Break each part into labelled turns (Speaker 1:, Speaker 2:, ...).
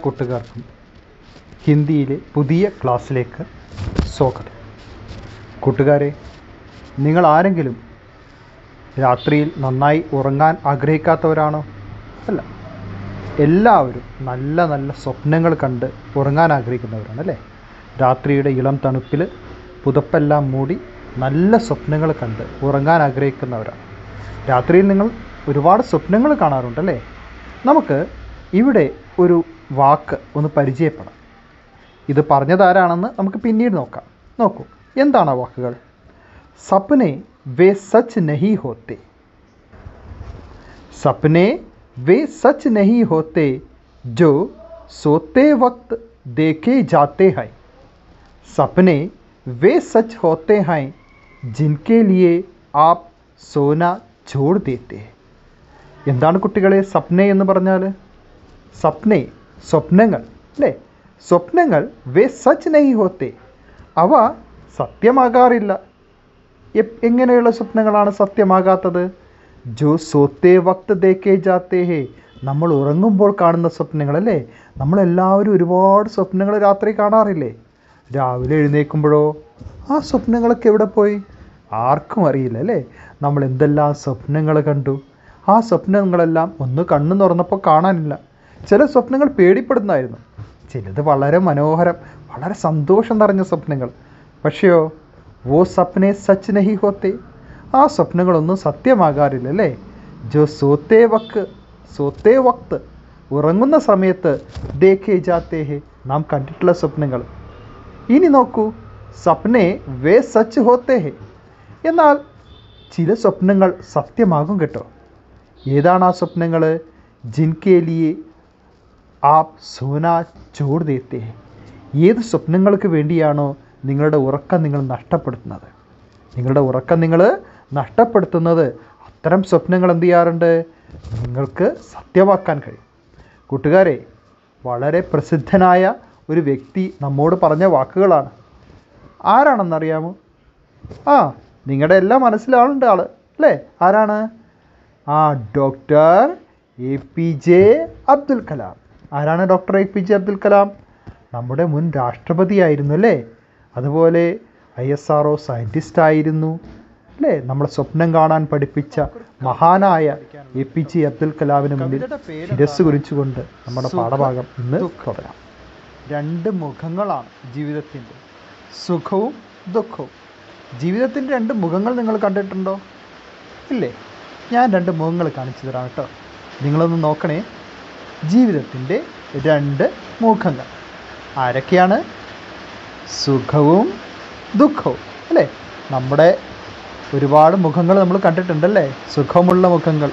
Speaker 1: കൂട്ടുകാർക്കും ഹിന്ദിയിലെ പുതിയ ക്ലാസ്സിലേക്ക് സ്വാഗതം. കൂട്ടുകാരെ, നിങ്ങൾ ആരെങ്കിലും രാത്രിയിൽ നന്നായി ഉറങ്ങാൻ ആഗ്രഹിക്കാത്തവരാണോ? അല്ല, എല്ലാവരും നല്ല നല്ല സ്വപ്നങ്ങൾ കണ്ട് ഉറങ്ങാൻ ആഗ്രഹിക്കുന്നവരാണ് അല്ലേ? രാത്രിയുടെ ഇളം തണുപ്പിൽ പുതപ്പെല്ലാം മൂടി നല്ല സ്വപ്നങ്ങൾ കണ്ട് ഉറങ്ങാൻ ആഗ്രഹിക്കുന്നവരാണ്. രാത്രിയിൽ നിങ്ങൾ ഒരുപാട് സ്വപ്നങ്ങൾ കാണാറുണ്ടല്ലേ? നമുക്ക് ഇവിടെ ഒരു വാക്ക് ഒന്ന് പരിചയപ്പെടാം. ഇത് പറഞ്ഞതാരാണെന്ന് നമുക്ക് പിന്നീട് നോക്കാം. നോക്കൂ, എന്താണ് ആ വാക്കുകൾ? സപ്നെ വേ സച്ച് നഹീ ഹോത്തെ. സപ്നെ വേ സച്ച് നഹീ ഹോത്തെ जो सोते वक्त देखे जाते हैं. सपने वे सच होते हैं जिनके लिए आप सोना छोड़ देते हैं. എന്താണ് കുട്ടികളെ സപ്നെ എന്ന് പറഞ്ഞാൽ? സപ്നെ സ്വപ്നങ്ങൾ അല്ലേ? സ്വപ്നങ്ങൾ വേ സച്ച് നഹീ ഹോത്തെ, അവ സത്യമാകാറില്ല. എങ്ങനെയുള്ള സ്വപ്നങ്ങളാണ് സത്യമാകാത്തത്? ജോ സോത്തേ വക്ത് ദേക്കേ ജാത്തേ ഹേ, നമ്മൾ ഉറങ്ങുമ്പോൾ കാണുന്ന സ്വപ്നങ്ങളല്ലേ? നമ്മളെല്ലാവരും ഒരുപാട് സ്വപ്നങ്ങൾ രാത്രി കാണാറില്ലേ? രാവിലെ എഴുന്നേൽക്കുമ്പോഴോ ആ സ്വപ്നങ്ങളൊക്കെ എവിടെ പോയി? ആർക്കും അറിയില്ല അല്ലേ? നമ്മൾ എന്തെല്ലാം സ്വപ്നങ്ങൾ കണ്ടു. ആ സ്വപ്നങ്ങളെല്ലാം ഒന്ന് കണ്ണു തുറന്നപ്പോൾ കാണാനില്ല. ചില സ്വപ്നങ്ങൾ പേടിപ്പെടുന്നതായിരുന്നു, ചിലത് വളരെ മനോഹരം, വളരെ സന്തോഷം നിറഞ്ഞ സ്വപ്നങ്ങൾ. പക്ഷെയോ വോ സപ്നെ സച്ച് നഹീ ഹോത്തെ, ആ സ്വപ്നങ്ങളൊന്നും സത്യമാകാറില്ല അല്ലേ? ജോ സോത്തേ വക്ത്, ഉറങ്ങുന്ന സമയത്ത് ദേഖേ ജാത്തേ ഹേ, നാം കണ്ടിട്ടുള്ള സ്വപ്നങ്ങൾ. ഇനി നോക്കൂ, സപ്നെ വേ സച്ച് ഹോത്തേ ഹേ, എന്നാൽ ചില സ്വപ്നങ്ങൾ സത്യമാകും കേട്ടോ. ഏതാണ് ആ സ്വപ്നങ്ങൾ? ജിൻകേ ലിയേ ആപ് സോന ചോട് ദേത്തെ ഹേ. ഏത് സ്വപ്നങ്ങൾക്ക് വേണ്ടിയാണോ നിങ്ങളുടെ ഉറക്കം നിങ്ങൾ നഷ്ടപ്പെടുത്തുന്നത്? നിങ്ങളുടെ ഉറക്കം നിങ്ങൾ നഷ്ടപ്പെടുത്തുന്നത് അത്തരം സ്വപ്നങ്ങൾ എന്ത് ചെയ്യാറുണ്ട്? നിങ്ങൾക്ക് സത്യമാക്കാൻ കഴിയും. കൂട്ടുകാരെ, വളരെ പ്രസിദ്ധനായ ഒരു വ്യക്തി നമ്മോട് പറഞ്ഞ വാക്കുകളാണ്. ആരാണെന്നറിയാമോ? നിങ്ങളുടെ എല്ലാം മനസ്സിലാവുന്നുണ്ട് ആൾ അല്ലേ? ആരാണ്? Doctor APJ Abdul Kalam. ആരാണ് ഡോക്ടർ APJ അബ്ദുൽ കലാം? നമ്മുടെ മുൻ രാഷ്ട്രപതിയായിരുന്നു അല്ലേ? അതുപോലെ ISRO സയൻറ്റിസ്റ്റ് ആയിരുന്നു അല്ലേ? നമ്മളെ സ്വപ്നം കാണാൻ പഠിപ്പിച്ച മഹാനായ APJ അബ്ദുൽ കലാമിന് മുന്നിൽ ശിരസ് കുരിച്ചുകൊണ്ട് നമ്മുടെ പാഠഭാഗം ഇന്ന് തുടരാം. രണ്ട് മുഖങ്ങളാണ് ജീവിതത്തിൻ്റെ, സുഖവും ദുഃഖവും. ജീവിതത്തിൻ്റെ രണ്ട് മുഖങ്ങൾ നിങ്ങൾ കണ്ടിട്ടുണ്ടോ? ഇല്ലേ? ഞാൻ രണ്ട് മുഖങ്ങൾ കാണിച്ചു തരാം കേട്ടോ. നിങ്ങളൊന്ന് നോക്കണേ. ജീവിതത്തിൻ്റെ രണ്ട് മുഖങ്ങൾ ആരൊക്കെയാണ്? സുഖവും ദുഃഖവും അല്ലേ? നമ്മുടെ ഒരുപാട് മുഖങ്ങൾ നമ്മൾ കണ്ടിട്ടുണ്ടല്ലേ? സുഖമുള്ള മുഖങ്ങൾ,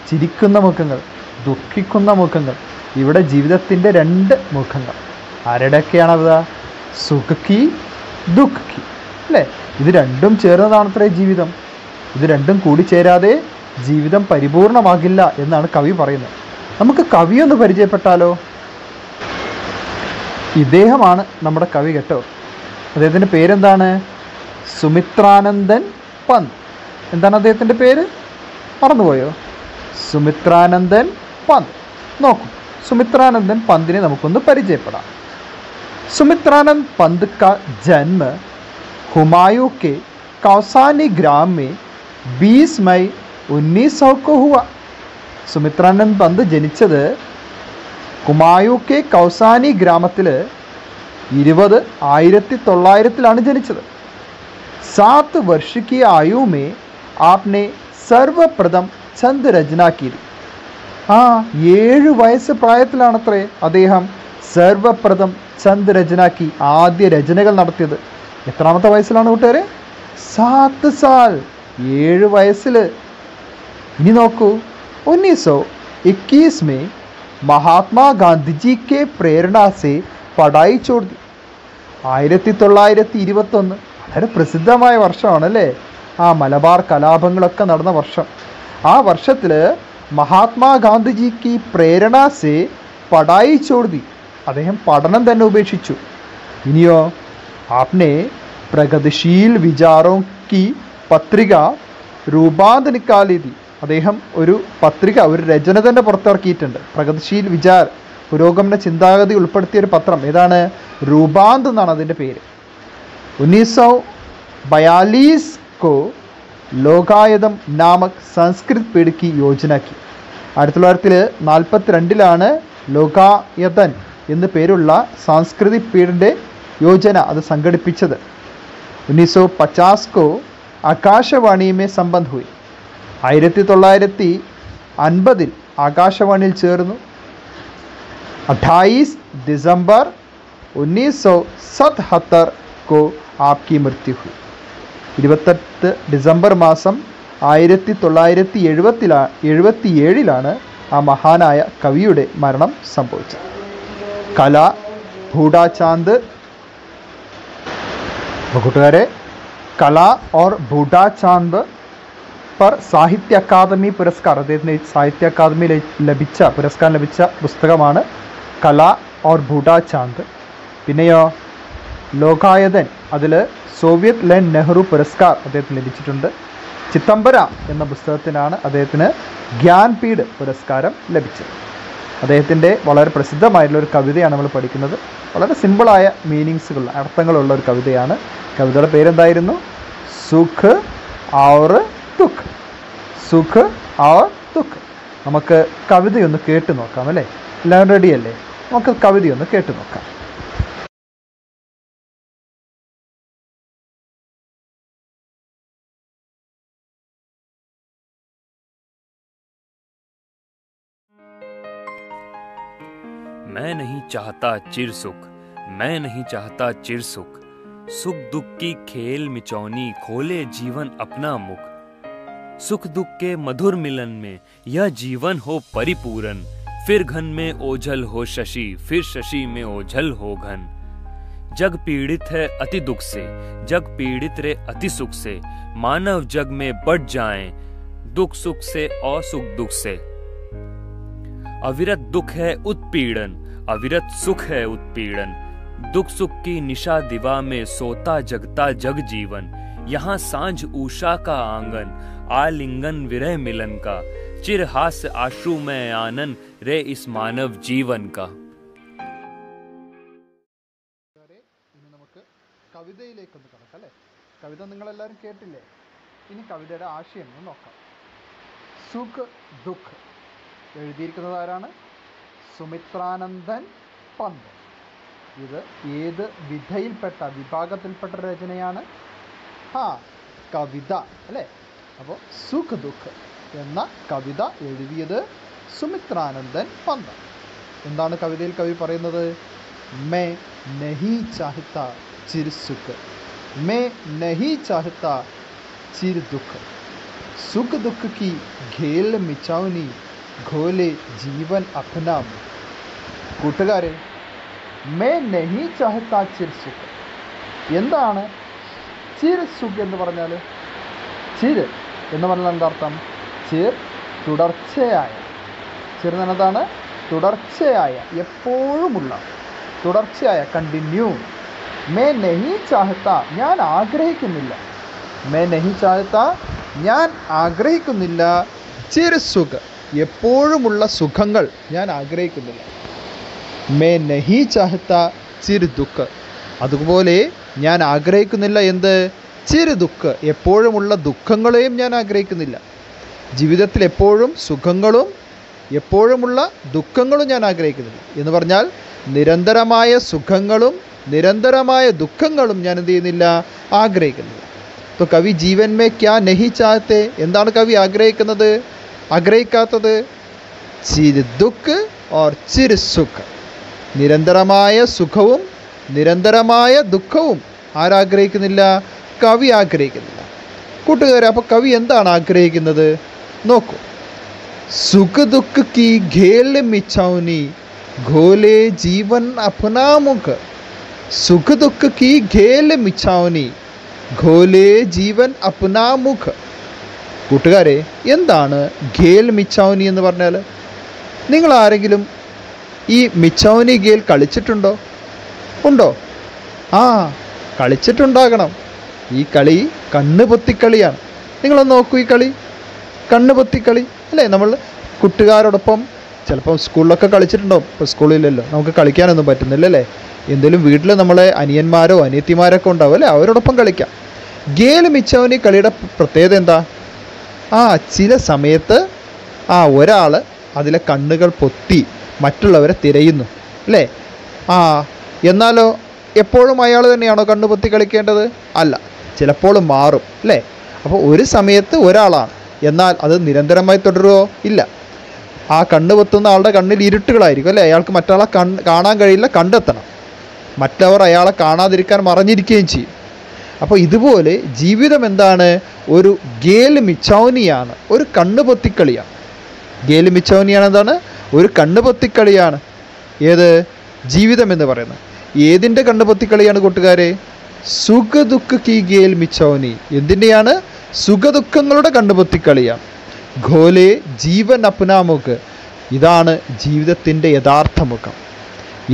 Speaker 1: ചിരിക്കുന്ന മുഖങ്ങൾ, ദുഃഖിക്കുന്ന മുഖങ്ങൾ. ഇവിടെ ജീവിതത്തിൻ്റെ രണ്ട് മുഖങ്ങൾ ആരുടെയൊക്കെയാണത്? സുഖി ദുഃഖി അല്ലേ? ഇത് രണ്ടും ചേർന്നതാണത്രേ ജീവിതം. ഇത് രണ്ടും കൂടി ചേരാതെ ജീവിതം പരിപൂർണമാകില്ല എന്നാണ് കവി പറയുന്നത്. നമുക്ക് കവിയൊന്ന് പരിചയപ്പെട്ടാലോ? ഇദ്ദേഹമാണ് നമ്മുടെ കവി കേട്ടോ. അദ്ദേഹത്തിൻ്റെ പേരെന്താണ്? സുമിത്രാനന്ദൻ പന്ത്. എന്താണ് അദ്ദേഹത്തിൻ്റെ പേര്? മറന്നുപോയോ? സുമിത്രാനന്ദൻ പന്ത്. നോക്കൂ, സുമിത്രാനന്ദൻ പന്തിനെ നമുക്കൊന്ന് പരിചയപ്പെടാം. सुमित्रानंद पंत का जन्म हुमायूं के कौसानी ग्राम में 20 मई 1900 को हुआ. സുമിത്രാനന്ദ് പന്ത് ജനിച്ചത് ഹുമായൂं के कौसानी ഗ്രാമത്തിൽ 1900 ജനിച്ചത്. 7 वर्ष की आयु में आपने सर्वप्रथम छंद रचना की. 7 വയസ്സ് പ്രായത്തിലാണത്രേ അദ്ദേഹം സർവപ്രഥം ഛന്ദ് രചനാക്കി, ആദ്യ രചനകൾ നടത്തിയത്. എത്രാമത്തെ വയസ്സിലാണ് കൂട്ടുകാരെ? 7 साल, 7 വയസ്സിൽ. ഇനി നോക്കൂ, 1921 में महात्मा गांधी जी के प्रेरणा से पढ़ाई छोड़ दी. 1921 വളരെ പ്രസിദ്ധമായ വർഷമാണല്ലേ? മലബാർ കലാപങ്ങളൊക്കെ നടന്ന വർഷം. ആ വർഷത്തിൽ മഹാത്മാ ഗാന്ധിജിക്ക് പ്രേരണ സേ പഠായി ചോട് ദി, അദ്ദേഹം പഠനം തന്നെ ഉപേക്ഷിച്ചു. ഇനിയോ, ആപ്നെ പ്രഗതിശീൽ വിചാരോ കി പത്രിക രൂപാന്ത നിക്കാലി ദി, അദ്ദേഹം ഒരു പത്രിക, ഒരു രചന തന്നെ പുറത്തിറക്കിയിട്ടുണ്ട്. പ്രഗതിശീൽ വിചാർ പുരോഗമന ചിന്താഗതി ഉൾപ്പെടുത്തിയൊരു പത്രം. ഏതാണ്? രൂപാന്ത് എന്നാണ് അതിൻ്റെ പേര്. 1942 को ലോകായതം നാമക് സംസ്കൃത് പീഠ് की योजना की. 1942 ലോകായതൻ എന്ന് പേരുള്ള സാംസ്കൃതിക് പീഠിൻ്റെ യോജന അത് സംഘടിപ്പിച്ചത്. 1950 को ആകാശവാണി में संबंध हुई. 1950 ആകാശവാണിയിൽ ചേർന്നു. 28 दिसंबर 1977 को आपकी मृत्यु हुई. 28 ഡിസംബർ മാസം 1977 ആ മഹാനായ കവിയുടെ മരണം സംഭവിച്ചത്. കല ബൂഢാ ചാന്ദ്. കൂട്ടുകാരെ, കല ഓർ ബൂഢാ ചാന്ദ് पर സാഹിത്യ അക്കാദമി പുരസ്കാർ, അദ്ദേഹത്തിന് സാഹിത്യ അക്കാദമി പുരസ്കാരം ലഭിച്ച പുസ്തകമാണ് കല ഓർ ബൂഢാ ചാന്ദ്. പിന്നെയോ ലോകായതൻ, അതിൽ സോവിയറ്റ് ലാൻഡ് നെഹ്റു പുരസ്കാർ അദ്ദേഹത്തിന് ലഭിച്ചിട്ടുണ്ട്. ചിത്തംബര എന്ന പുസ്തകത്തിനാണ് അദ്ദേഹത്തിന് ജ്ഞാൻപീഠ് പുരസ്കാരം ലഭിച്ചത്. അദ്ദേഹത്തിൻ്റെ വളരെ പ്രസിദ്ധമായിട്ടുള്ള ഒരു കവിതയാണ് നമ്മൾ പഠിക്കുന്നത്. വളരെ സിമ്പിളായ മീനിങ്സുകൾ, അർത്ഥങ്ങളുള്ള ഒരു കവിതയാണ്. കവിതയുടെ പേരെന്തായിരുന്നു? സുഖ് ഔർ ദുഃഖ്. സുഖ് ഔർ ദുഃഖ്. നമുക്ക് കവിതയൊന്ന് കേട്ട് നോക്കാം അല്ലേ? എല്ലാവരും റെഡിയല്ലേ? നമുക്ക് കവിതയൊന്ന് കേട്ട് നോക്കാം.
Speaker 2: मैं नहीं चाहता चिर सुख, मैं नहीं चाहता चिर सुख, सुख दुख की खेल मिचौनी खोले जीवन अपना मुख, सुख दुख के मधुर मिलन में यह जीवन हो परिपूर्ण, फिर घन में ओझल हो शशि, फिर शशि में ओझल हो घन, जग पीड़ित है अति दुख से, जग पीड़ित रे अति सुख से, मानव जग में बढ़ जाएं दुख सुख से और सुख दुख से, अविरत दुख है उत्पीड़न, अविरत सुख है उत्पीड़न, दुख सुख की निशा दिवा में सोता जगता जग जीवन, यहाँ सांझ उषा का आंगन, आलिंगन विरह मिलन का, चिर हास्य आशु में आनंद रे इस मानव जीवन का.
Speaker 1: ഇനി നമുക്ക് കവിതയിലേക്കൊന്ന് കടക്കാം അല്ലേ? കവിത നിങ്ങളെല്ലാവരും കേട്ടില്ലേ? ഇനി കവിതയുടെ ആശയം ഒന്ന് നോക്കാം. സുഖ് ദുഃഖ് എഴുതിയിരിക്കുന്നത് ആരാണ്? സുമിത്രാനന്ദൻ പന്ത്. ഇത് ഏത് വിഭാഗത്തിൽപ്പെട്ട രചനയാണ്? കവിത അല്ലേ? അപ്പോൾ സുഖ് ദുഃഖ് എന്ന കവിത എഴുതിയത് സുമിത്രാനന്ദൻ പന്ത്. എന്താണ് കവിതയിൽ കവി പറയുന്നത്? മേ നഹി ചാഹത്ത ചിർ സുഖ്, മേ നഹി ചാഹത്ത ചിർ ദുഃഖ്, സുഖ് ദുഃഖ് की ഖേൽ മിചൗനി ഘോലെ ജീവൻ അപ്നാ. കൂട്ടുകാരെ, മേ നഹി ചാഹത്ത ചിർ സുഖ്. എന്താണ് ചിർ സുഖ് എന്ന് പറഞ്ഞാൽ? ചിർ എന്ന് പറഞ്ഞാൽ എന്താർത്ഥം? ചിർ തുടർച്ചയായ. ചിർ എന്നതാണ് തുടർച്ചയായ, എപ്പോഴുമുള്ള, തുടർച്ചയായ, കണ്ടിന്യൂ. മേ നഹി ചാഹത്ത, ഞാൻ ആഗ്രഹിക്കുന്നില്ല. മേ നഹി ചാഹത്ത, ഞാൻ ആഗ്രഹിക്കുന്നില്ല. ചിർ സുഖ്, എപ്പോഴുമുള്ള സുഖങ്ങൾ ഞാൻ ആഗ്രഹിക്കുന്നില്ല. മേ നഹി ചാഹത്ത ചിർ ദുഃഖ്, അതുപോലെ ഞാൻ ആഗ്രഹിക്കുന്നില്ല എന്ത്? ചിർ ദുഃഖ്, എപ്പോഴുമുള്ള ദുഃഖങ്ങളെയും ഞാൻ ആഗ്രഹിക്കുന്നില്ല. ജീവിതത്തിൽ എപ്പോഴും സുഖങ്ങളും എപ്പോഴുമുള്ള ദുഃഖങ്ങളും ഞാൻ ആഗ്രഹിക്കുന്നില്ല. എന്ന് പറഞ്ഞാൽ നിരന്തരമായ സുഖങ്ങളും നിരന്തരമായ ദുഃഖങ്ങളും ഞാൻ എന്ത് ചെയ്യുന്നില്ല? ആഗ്രഹിക്കുന്നില്ല. तो കവി ജീവൻ മേ ക്യാ നഹി ചാഹത്തെ, എന്താണ് കവി ആഗ്രഹിക്കുന്നത്, ആഗ്രഹിക്കാത്തത്? ചിർ ദുഃഖ് ഓർ ചിർ സുഖ്. നിരന്തരമായ സുഖവും നിരന്തരമായ ദുഃഖവും ആരാഗ്രഹിക്കുന്നില്ല? കവി ആഗ്രഹിക്കുന്നില്ല. കൂട്ടുകാരെ, അപ്പോൾ കവി എന്താണ് ആഗ്രഹിക്കുന്നത്? നോക്കൂ. സുഖ് ദുഃഖ് की घेल मिछौनी घोले जीवन अपना मुख, सुख दुख की घेल मिछौनी घोले ജീവൻ അപ്നാ മുഖ്. കൂട്ടുകാരെ, എന്താണ് ഖേൽ മിച്ചൗനി എന്ന് പറഞ്ഞാൽ? നിങ്ങൾ ആരെങ്കിലും ഈ മിച്ചൗനി ഖേൽ കളിച്ചിട്ടുണ്ടോ? ഉണ്ടോ? കളിച്ചിട്ടുണ്ടാകണം. ഈ കളി കണ്ണുപൊത്തിക്കളിയാണ്. നിങ്ങളൊന്ന് നോക്കൂ, ഈ കളി കണ്ണുപൊത്തിക്കളി അല്ലേ? നമ്മൾ കൂട്ടുകാരോടൊപ്പം ചിലപ്പം സ്കൂളിലൊക്കെ കളിച്ചിട്ടുണ്ടാവും, ഇപ്പോൾ സ്കൂളിലല്ലോ, നമുക്ക് കളിക്കാനൊന്നും പറ്റുന്നില്ല അല്ലേ. എന്തെങ്കിലും വീട്ടിൽ നമ്മളെ അനിയന്മാരോ അനിയത്തിമാരൊക്കെ ഉണ്ടാവും അല്ലേ, അവരോടൊപ്പം കളിക്കാം. ഗേൽ മിച്ചവനി കളിയുടെ പ്രത്യേകത എന്താ? ചില സമയത്ത് ഒരാൾ അതിലെ കണ്ണുകൾ പൊത്തി മറ്റുള്ളവരെ തിരയുന്നു അല്ലേ. എന്നാലോ എപ്പോഴും അയാൾ തന്നെയാണോ കണ്ണു പൊത്തി കളിക്കേണ്ടത്? അല്ല, ചിലപ്പോൾ മാറും അല്ലേ. അപ്പോൾ ഒരു സമയത്ത് ഒരാളാണ്, എന്നാൽ അത് നിരന്തരമായി തുടരുമോ? ഇല്ല. ആ കണ്ണ് പൊത്തുന്ന ആളുടെ കണ്ണിൽ ഇരുട്ടുകളായിരിക്കും അല്ലേ, അയാൾക്ക് മറ്റാളെ കാണാൻ കഴിയില്ല, കണ്ടെത്തണം. മറ്റവർ അയാളെ കാണാതിരിക്കാൻ മറഞ്ഞിരിക്കുകയും ചെയ്യും. അപ്പോൾ ഇതുപോലെ ജീവിതം എന്താണ്? ഒരു ഗേൽ മിച്ചൗനിയാണ്, ഒരു കണ്ണ് പൊത്തിക്കളിയാണ്. ഗേൽ മിച്ചൗനിയാണ് എന്താണ്? ഒരു കണ്ണ് പൊത്തിക്കളിയാണ്. ഏത്? ജീവിതം എന്ന് പറയുന്നത്. ഏതിൻ്റെ കണ്ണ് പൊത്തിക്കളിയാണ് കൂട്ടുകാരെ? സുഖദുഃഖ കി ഗേൽ മിച്ചൗനി. എന്തിൻ്റെയാണ്? സുഖദുഃഖങ്ങളുടെ കണ്ണ് പൊത്തിക്കളിയാണ്. ഘോലെ ജീവൻ അപ്നാമുഖ്. ഇതാണ് ജീവിതത്തിൻ്റെ യഥാർത്ഥ മുഖം.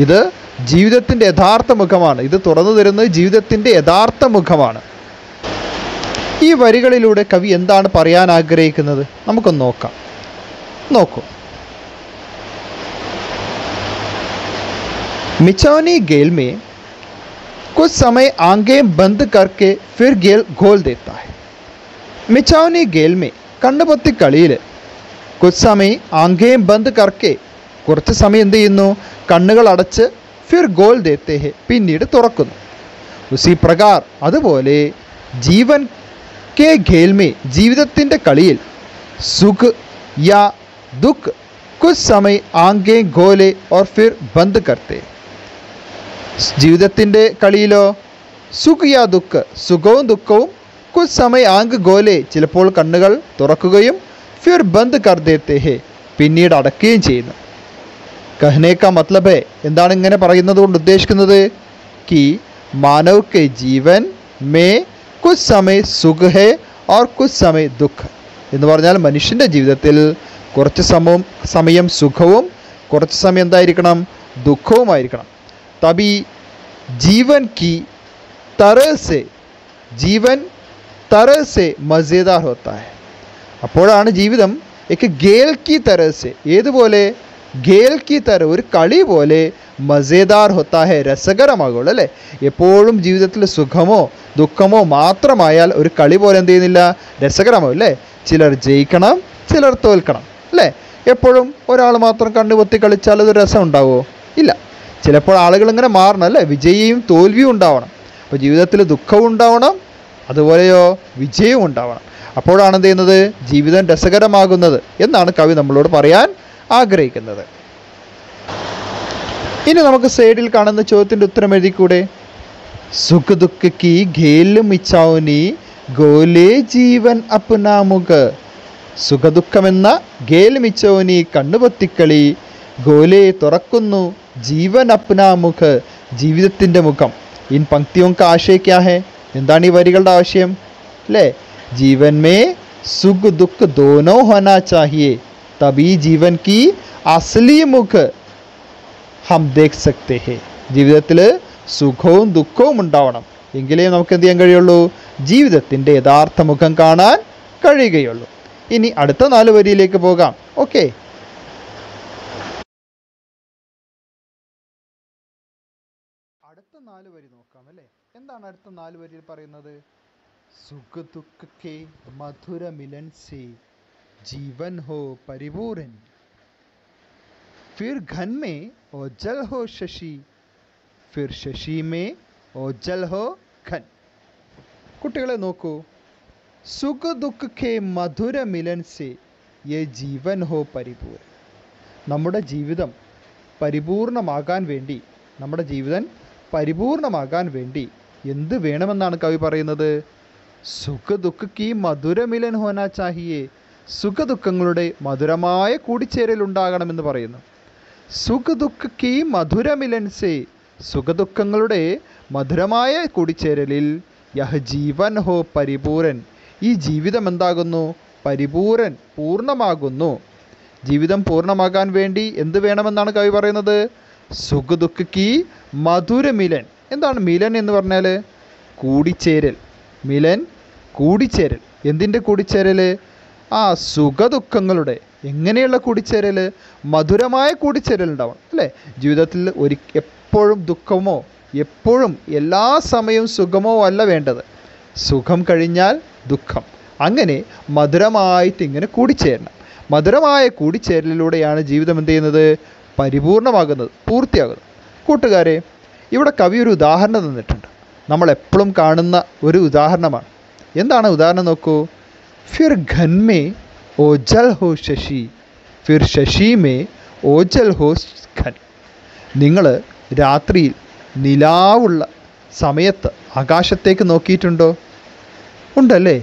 Speaker 1: ഇത് ജീവിതത്തിൻ്റെ യഥാർത്ഥ മുഖമാണ്. ഇത് തുറന്നു തരുന്നത് ജീവിതത്തിൻ്റെ യഥാർത്ഥ മുഖമാണ്. ഈ വരികളിലൂടെ കവി എന്താണ് പറയാൻ ആഗ്രഹിക്കുന്നത്? നമുക്കൊന്ന് നോക്കാം. നോക്കൂ. मिचौनी गेल में कुछ समय आंखें बंद करके फिर गेल घोल देता है. मिचौनी गेल में കണ്ണുപൊത്തി കളിയിൽ കുച്ച് സമയം ആംഖേം ബന്ദ് കർക്കെ, കുറച്ച് സമയം എന്ത് ചെയ്യുന്നു? കണ്ണുകൾ അടച്ച് ഫിർ ഗോൾ ദേത്തെ ഹെ, പിന്നീട് തുറക്കുന്നു. ഉസി പ്രകാർ, അതുപോലെ ജീവൻ കെ ഖേൽ മേ, ജീവിതത്തിൻ്റെ കളിയിൽ സുഖ് യാ ദുഃഖ് കുച്ച് സമയം ആംഖേം ഘോലെ ഓർ ഫിർ ബന്ദ് കർത്തെ. ജീവിതത്തിൻ്റെ കളിയിലോ സുഖ് യാ ദുഃഖ്, സുഖവും ദുഃഖവും, കുച്ച് സമയം ആങ്ക് ഗോലെ, ചിലപ്പോൾ കണ്ണുകൾ തുറക്കുകയും ഫിർ ബന്ദ് കർ ദേത്തെ ഹെ, പിന്നീട് അടക്കുകയും ചെയ്യുന്നു. കഹ്നെ കാ മത്ലബ് ഹെ, എന്താണ് ഇങ്ങനെ പറയുന്നത് കൊണ്ട് ഉദ്ദേശിക്കുന്നത്? കി മാനവ് കെ ജീവൻ മേ കുച്ച് സമയം സുഖ് ഹെ ഓർ കുച്ച് സമയം ദുഃഖ്. എന്ന് പറഞ്ഞാൽ മനുഷ്യൻ്റെ ജീവിതത്തിൽ കുറച്ച് സമയം സുഖവും കുറച്ച് സമയം എന്തായിരിക്കണം? ദുഃഖവുമായിരിക്കണം. തബി ജീവൻ കി तरह से जीवन तरह से मज़ेदार होता है. അപ്പോഴാണ് ജീവിതം एक ഗേൽ की तरह से, ഏതുപോലെ? ഗേൽ की तरह, ഒരു കളി പോലെ, മസേദാർ ഹോത്താ ഹെ, രസകരമാകുള്ളൂ അല്ലേ. എപ്പോഴും ജീവിതത്തിൽ സുഖമോ ദുഃഖമോ മാത്രമായാൽ ഒരു കളി പോലെ എന്ത് ചെയ്യുന്നില്ല? രസകരമാവും അല്ലേ. ചിലർ ജയിക്കണം, ചിലർ തോൽക്കണം അല്ലേ. എപ്പോഴും ഒരാൾ മാത്രം കണ്ണുപൊത്തി കളിച്ചാൽ അത് രസം ഉണ്ടാവുമോ? ഇല്ല. ചിലപ്പോൾ ആളുകൾ ഇങ്ങനെ മാറണം അല്ലേ, വിജയിയും തോൽവിയും ഉണ്ടാവണം. അപ്പോൾ ജീവിതത്തിൽ ദുഃഖവും ഉണ്ടാവണം, അതുപോലെയോ വിജയവും ഉണ്ടാവണം. അപ്പോഴാണ് എന്ത് ചെയ്യുന്നത്? ജീവിതം രസകരമാകുന്നത് എന്നാണ് കവി നമ്മളോട് പറയാൻ ആഗ്രഹിക്കുന്നത്. ഇനി നമുക്ക് സൈഡിൽ കാണുന്ന ചോദ്യത്തിൻ്റെ ഉത്തരം എഴുതിക്കൂടെ? സുഖ ദുഃഖ കി ഖേൽ മിച്ചൗനി ഗോലേ ജീവൻ അപ്നാമുഖ്. സുഖദുഃഖമെന്ന ഗേൽ മിച്ചൗനി, കണ്ണുപൊത്തിക്കളി, ഗോലെ തുറക്കുന്നു, ജീവൻ അപ്നാമുഖ്, ജീവിതത്തിൻ്റെ മുഖം. ഇൻ പങ്ക്തിയോं का आशय क्या है? എന്താണ് ഈ വരികളുടെ ആശയം അല്ലേ? जीवन में सुख दुख दोनों होना चाहिए, तभी जीवन की असली मुख हम देख सकते हैं. ജീവിതത്തിൽ സുഖവും ദുഃഖവും ഉണ്ടാവണം, എങ്കിലേ നമുക്ക് എന്ത് ചെയ്യാൻ കഴിയുള്ളൂ? ജീവിതത്തിൻ്റെ യഥാർത്ഥ മുഖം കാണാൻ കഴിയുകയുള്ളൂ. ഇനി അടുത്ത 4 വരിയിലേക്ക് പോകാം. ഓക്കെ, അടുത്ത 4 വരി നോക്കാം അല്ലേ. എന്താണ് അടുത്ത 4 വരിയിൽ പറയുന്നത്? सुख दुख के मधुर मिलन से जीवन हो परिपूर्ण, फिर घन में ओजल हो शशि, फिर शशि में ओजल हो घन. കുട്ടികളെ നോക്കൂ. സുഖ ദുഃഖ കെ മധുര മിലൻ സെ യേ ജീവൻ ഹോ പരിപൂർൺ. നമ്മുടെ ജീവിതം പരിപൂർണമാകാൻ വേണ്ടി, നമ്മുടെ ജീവിതം പരിപൂർണമാകാൻ വേണ്ടി എന്ത് വേണമെന്നാണ് കവി പറയുന്നത്? സുഖ ദുഃഖ കി മധുര മിലൻ ഹോനാ ചാഹിയേ. സുഖദുഃഖങ്ങളുടെ മധുരമായ കൂടിച്ചേരൽ ഉണ്ടാകണമെന്ന് പറയുന്നു. സുഖ ദുഃഖ കി മധുര മിലൻ സേ, സുഖദുഃഖങ്ങളുടെ മധുരമായ കൂടിച്ചേരലിൽ യഹ് ജീവൻ ഹോ പരിപൂരൻ, ഈ ജീവിതം എന്താകുന്നു? പരിപൂരൻ, പൂർണ്ണമാകുന്നു. ജീവിതം പൂർണ്ണമാകാൻ വേണ്ടി എന്ത് വേണമെന്നാണ് കവി പറയുന്നത്? സുഖ ദുഃഖ കി മധുര മിലൻ. എന്താണ് മിലൻ എന്ന് പറഞ്ഞാൽ? കൂടിച്ചേരൽ. മിലൻ കൂടിച്ചേരൽ. എന്തിൻ്റെ കൂടിച്ചേരൽ? സുഖദുഃഖങ്ങളുടെ. എങ്ങനെയുള്ള കൂടിച്ചേരൽ? മധുരമായ കൂടിച്ചേരൽ ഉണ്ടാവണം അല്ലേ? ജീവിതത്തിൽ എപ്പോഴും ദുഃഖമോ എപ്പോഴും എല്ലാ സമയവും സുഖമോ അല്ല വേണ്ടത്. സുഖം കഴിഞ്ഞാൽ ദുഃഖം. അങ്ങനെ മധുരമായിട്ട് ഇങ്ങനെ കൂടിച്ചേരണം. മധുരമായ കൂടിച്ചേരലിലൂടെയാണ് ജീവിതം എന്ത് ചെയ്യുന്നത്? പരിപൂർണമാകുന്നത്, പൂർത്തിയാകുന്നത്. കൂട്ടുകാരെ, ഇവിടെ കവി ഒരു ഉദാഹരണം തന്നിട്ടുണ്ട്. നമ്മളെപ്പോഴും കാണുന്ന ഒരു ഉദാഹരണമാണ്. എന്താണ് ഉദാഹരണം നോക്കൂ. ഫിർ ഘൻ മേ ഓജൽ ഹോ ശശി, ഫിർ ശശി മേ ഓജൽ ഹോ ഘൻ. നിങ്ങൾ രാത്രിയിൽ നിലാവുള്ള സമയത്ത് ആകാശത്തേക്ക് നോക്കിയിട്ടുണ്ടോ? ഉണ്ടല്ലേ?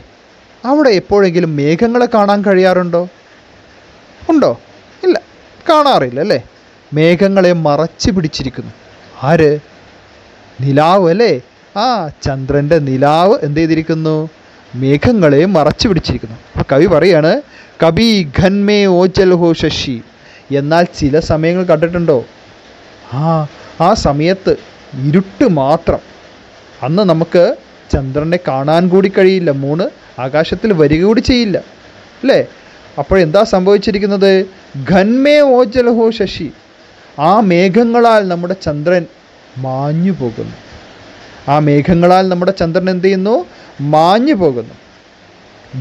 Speaker 1: അവിടെ എപ്പോഴെങ്കിലും മേഘങ്ങളെ കാണാൻ കഴിയാറുണ്ടോ? ഉണ്ടോ? ഇല്ല, കാണാറില്ല അല്ലേ? മേഘങ്ങളെ മറച്ചു പിടിച്ചിരിക്കുന്നു. ആര്? നിലാവ് അല്ലേ? ആ ചന്ദ്രൻ്റെ നിലാവ് എന്ത് ചെയ്തിരിക്കുന്നു? മേഘങ്ങളെ മറച്ചു പിടിച്ചിരിക്കുന്നു. അപ്പോൾ കവി പറയാണ്, കബി ഘൻമേ ഓജൽ ഹോ ശശി. എന്നാൽ ചില സമയങ്ങൾ കണ്ടിട്ടുണ്ടോ? ആ സമയത്ത് ഇരുട്ട് മാത്രം. അന്ന് നമുക്ക് ചന്ദ്രനെ കാണാൻ കൂടി കഴിയില്ല. മൂണ് ആകാശത്തിൽ വരിക കൂടി ചെയ്യില്ല അല്ലേ? അപ്പോഴെന്താ സംഭവിച്ചിരിക്കുന്നത്? ഘൻമേ ഓജൽ ഹോ ശശി. ആ മേഘങ്ങളാൽ നമ്മുടെ ചന്ദ്രൻ മാഞ്ഞു പോകുന്നു. ആ മേഘങ്ങളാൽ നമ്മുടെ ചന്ദ്രൻ എന്ത് ചെയ്യുന്നു? മാഞ്ഞു പോകുന്നു.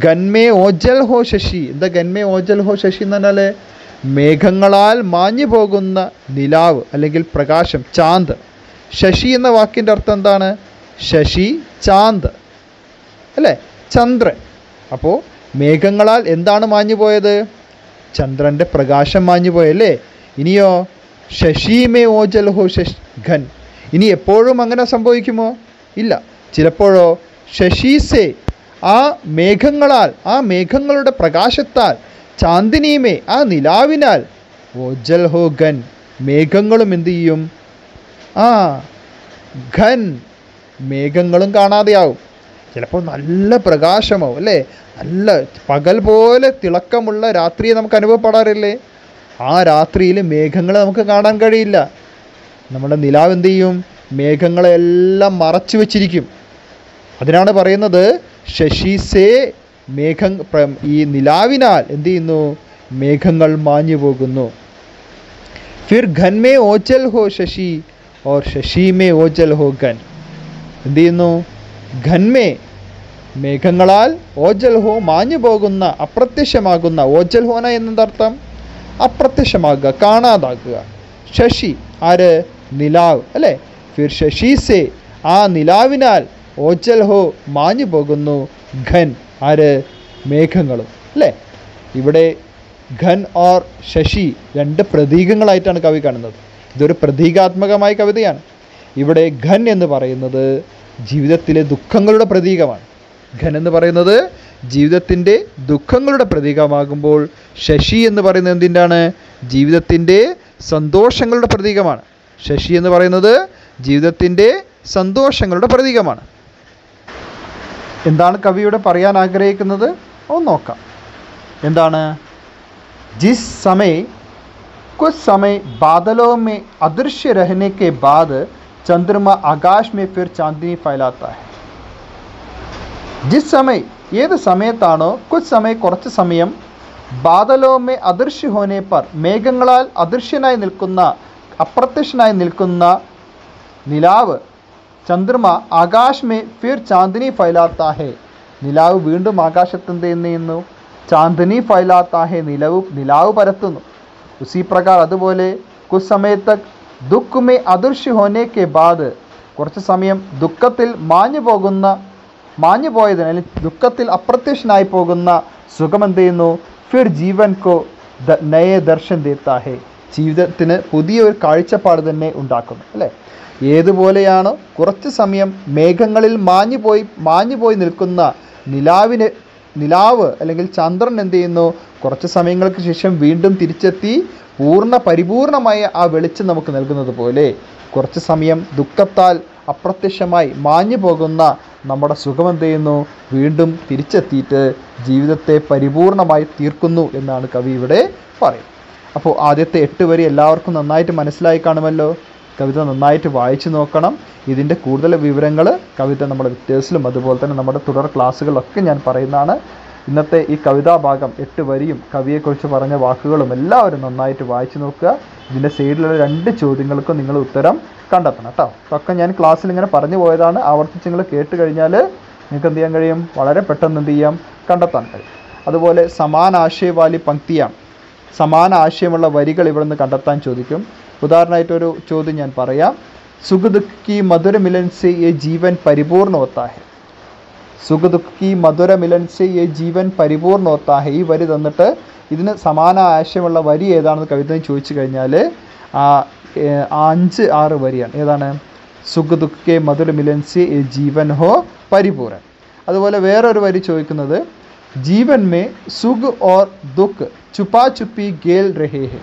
Speaker 1: ഘൻമേ ഓജൽ ഹോ ശശി. എന്താ ഘൻമേ ഓജൽ ഹോ ശശി എന്ന് പറഞ്ഞാൽ? മേഘങ്ങളാൽ മാഞ്ഞു പോകുന്ന നിലാവ് അല്ലെങ്കിൽ പ്രകാശം, ചാന്ത്. ശശി എന്ന വാക്കിൻ്റെ അർത്ഥം എന്താണ്? ശശി, ചാന്ത് അല്ലേ? ചന്ദ്രൻ. അപ്പോൾ മേഘങ്ങളാൽ എന്താണ് മാഞ്ഞു പോയത്? ചന്ദ്രൻ്റെ പ്രകാശം മാഞ്ഞു പോയല്ലേ? ഇനിയോ ശശി മേ ഓജൽ ഹോ ശശി ഘൻ. ഇനി എപ്പോഴും അങ്ങനെ സംഭവിക്കുമോ? ഇല്ല. ചിലപ്പോഴോ ശശീസേ, ആ മേഘങ്ങളാൽ, ആ മേഘങ്ങളുടെ പ്രകാശത്താൽ, ചാന്ദിനിമേ, ആ നിലാവിനാൽ, ഓജൽ ഹോ ഘൻ, മേഘങ്ങളും എന്തു ചെയ്യും? ഘൻ, മേഘങ്ങളും കാണാതെയാവും. ചിലപ്പോൾ നല്ല പ്രകാശമാവും അല്ലേ? നല്ല പകൽ പോലെ തിളക്കമുള്ള രാത്രിയെ നമുക്ക് അനുഭവപ്പെടാറില്ലേ? ആ രാത്രിയിൽ മേഘങ്ങളെ നമുക്ക് കാണാൻ കഴിയില്ല. നമ്മുടെ നിലാവ് എന്ത് ചെയ്യും? മേഘങ്ങളെല്ലാം മറച്ചു വച്ചിരിക്കും. അതിനാണ് പറയുന്നത് ശശീസേ, ഈ നിലാവിനാൽ എന്ത് ചെയ്യുന്നു? മേഘങ്ങൾ മാഞ്ഞു പോകുന്നു. ഫിർ ഘൻ മേ ഓജൽ ഹോ ശശി ഓർ ശശി മേ ഓജൽ ഹോ ഘൻ. എന്ത് ചെയ്യുന്നു? ഘൻമേ, മേഘങ്ങളാൽ, ഓജൽ ഹോ, മാഞ്ഞു പോകുന്ന, അപ്രത്യക്ഷമാകുന്ന. ഓജൽ ഹോന എന്നതർത്ഥം അപ്രത്യക്ഷമാകുക, കാണാതാകുക. ശശി, ആര്? നിലാവ് അല്ലേ? ഫിർ ശശീസേ, ആ നിലാവിനാൽ, ഓജൽ ഹോ, മാഞ്ഞു പോകുന്നു. ഘൻ, ആര്? മേഘങ്ങളും അല്ലേ? ഇവിടെ ഘൻ ഓർ ശശി രണ്ട് പ്രതീകങ്ങളായിട്ടാണ് കവി കാണുന്നത്. ഇതൊരു പ്രതീകാത്മകമായ കവിതയാണ്. ഇവിടെ ഘൻ എന്ന് പറയുന്നത് ജീവിതത്തിലെ ദുഃഖങ്ങളുടെ പ്രതീകമാണ്. ഘൻ എന്ന് പറയുന്നത് ജീവിതത്തിൻ്റെ ദുഃഖങ്ങളുടെ പ്രതീകമാകുമ്പോൾ ശശി എന്ന് പറയുന്നത് എന്തിൻ്റാണ്? ജീവിതത്തിൻ്റെ സന്തോഷങ്ങളുടെ പ്രതീകമാണ്. ശശി എന്ന് പറയുന്നത് ജീവിതത്തിൻ്റെ സന്തോഷങ്ങളുടെ പ്രതീകമാണ്. എന്താണ് കവിയുടെ പറയാൻ ആഗ്രഹിക്കുന്നത്? ഒന്ന് നോക്കാം. എന്താണ്? जिस समय कुछ समय बादलों में अदृश्य रहने के बाद चंद्रमा आकाश में फिर चांदनी फैलाता है. जिस समय, ഏത് സമയത്താണോ, കുച്ച് സമയം, കുറച്ച് സമയം, ബാദലോ മേ അദൃശ്യ ഹോനെ പർ, മേഘങ്ങളാൽ അദൃശ്യനായി നിൽക്കുന്ന, അപ്രത്യക്ഷനായി നിൽക്കുന്ന നിലാവ്, ചന്ദ്രമ ആകാശ് മേ ഫിർ ചാന്ദിനി ഫൈലാത്താ ഹെ, നിലാവ് വീണ്ടും ആകാശത്ത് എന്ത് ചെയ്യുന്നു? ചാന്ദിനി ഫൈലാത്താ ഹെ, നിലാവ് പരത്തുന്നു. ഉസി പ്രകാർ, അതുപോലെ കുछ समय तक दुख में अदृश्य होने के बाद, കുറച്ച് സമയം ദുഃഖത്തിൽ മാഞ്ഞു പോയതിന്, അല്ലെങ്കിൽ ദുഃഖത്തിൽ അപ്രത്യക്ഷനായി പോകുന്ന സുഖം എന്ത് ചെയ്യുന്നു? ഫിർ ജീവൻ കോ നയേ ദർശൻ ദേത്താ ഹെ, ജീവിതത്തിന് പുതിയൊരു കാഴ്ചപ്പാട് തന്നെ ഉണ്ടാക്കുന്നു അല്ലേ? ഏതുപോലെയാണ് കുറച്ച് സമയം മേഘങ്ങളിൽ മാഞ്ഞുപോയി നിൽക്കുന്ന നിലാവ് അല്ലെങ്കിൽ ചന്ദ്രൻ എന്ത് ചെയ്യുന്നു? കുറച്ച് സമയങ്ങൾക്ക് ശേഷം വീണ്ടും തിരിച്ചെത്തി പരിപൂർണമായ ആ വെളിച്ചം നമുക്ക് നൽകുന്നത് പോലെ കുറച്ച് സമയം ദുഃഖത്താൽ അപ്രത്യക്ഷമായി മാഞ്ഞു പോകുന്ന നമ്മുടെ സുഖം എന്ത് ചെയ്യുന്നു? വീണ്ടും തിരിച്ചെത്തിയിട്ട് ജീവിതത്തെ പരിപൂർണമായി തീർക്കുന്നു എന്നാണ് കവി ഇവിടെ പറയുന്നത്. അപ്പോൾ ആദ്യത്തെ 8 വരി എല്ലാവർക്കും നന്നായിട്ട് മനസ്സിലായി കാണുമല്ലോ. കവിത നന്നായിട്ട് വായിച്ചു നോക്കണം. ഇതിൻ്റെ കൂടുതൽ വിവരങ്ങൾ കവിത നമ്മുടെ വിക്ടേഴ്സിലും അതുപോലെ തന്നെ നമ്മുടെ തുടർ ക്ലാസ്സുകളിലൊക്കെ ഞാൻ പറയുന്നതാണ്. ഇന്നത്തെ ഈ കവിതാ ഭാഗം 8 വരിയും കവിയെക്കുറിച്ച് പറഞ്ഞ വാക്കുകളും എല്ലാവരും നന്നായിട്ട് വായിച്ചു നോക്കുക. ഇതിൻ്റെ സൈഡിലുള്ള 2 ചോദ്യങ്ങൾക്കും നിങ്ങൾ ഉത്തരം കണ്ടെത്തണം കേട്ടോ. ഇതൊക്കെ ഞാൻ ക്ലാസ്സിൽ ഇങ്ങനെ പറഞ്ഞു പോയതാണ്. ആവർത്തിച്ച് നിങ്ങൾ കേട്ട് കഴിഞ്ഞാൽ നിങ്ങൾക്ക് എന്ത് ചെയ്യാൻ കഴിയും? വളരെ പെട്ടെന്ന് എന്ത് ചെയ്യാം? കണ്ടെത്താൻ കഴിയും. അതുപോലെ സമാന ആശയവാലി പങ്ക്തിയാണ്, സമാന ആശയമുള്ള വരികൾ ഇവിടെ നിന്ന് കണ്ടെത്താൻ ചോദിക്കും. ഉദാഹരണമായിട്ടൊരു ചോദ്യം ഞാൻ പറയാം. സുഖ ദുഃഖ് കി മധുര മിലൻ സെ യേ ജീവൻ പരിപൂർണ്ണ ഹോത്താ ഹൈ. സുഖ ദുഃഖ് കി മധുര മിലൻ സെ യേ ജീവൻ പരിപൂർണ്ണ ഹോത്താ ഹൈ. ഈ വരി തന്നിട്ട് ഇതിന് സമാന ആശയമുള്ള വരി ഏതാണെന്ന് കവിത ചോദിച്ചു കഴിഞ്ഞാൽ 5-6 വരിയാണ്. ഏതാണ്? സുഖ ദുഃഖ് കെ മധുര മിലൻ സെ യേ ജീവൻ ഹോ പരിപൂരൻ. അതുപോലെ വേറൊരു വരി ചോദിക്കുന്നത് ജീവൻ മേ സുഖ് ഓർ ദുഃഖ് ചുപ്പാ ചുപ്പി ഗേൽ രഹേ ഹെ.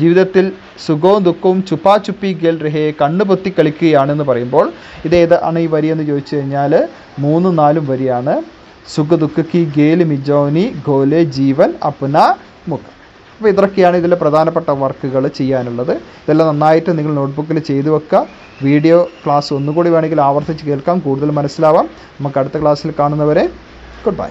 Speaker 1: ജീവിതത്തിൽ സുഖവും ദുഃഖവും ചുപ്പാ ചുപ്പി ഗേൽ രഹേ, കണ്ണുപൊത്തി കളിക്കുകയാണെന്ന് പറയുമ്പോൾ ഇതേതാണ് ഈ വരി എന്ന് ചോദിച്ചു കഴിഞ്ഞാൽ 3-4 വരിയാണ്. സുഖ ദുഃഖ് കി ഗേൽ മിജോനി ഗോലെ ജീവൻ അപ്ന മുഖ്. അപ്പോൾ ഇതൊക്കെയാണ് ഇതിലെ പ്രധാനപ്പെട്ട വർക്കുകൾ ചെയ്യാനുള്ളത്. ഇതെല്ലാം നന്നായിട്ട് നിങ്ങൾ നോട്ട്ബുക്കിൽ ചെയ്തു വെക്കുക. വീഡിയോ ക്ലാസ് ഒന്നുകൂടി വേണമെങ്കിൽ ആവർത്തിച്ച് കേൾക്കാം, കൂടുതൽ മനസ്സിലാവാം. നമുക്ക് അടുത്ത ക്ലാസ്സിൽ കാണുന്നവരെ ഗുഡ് ബൈ.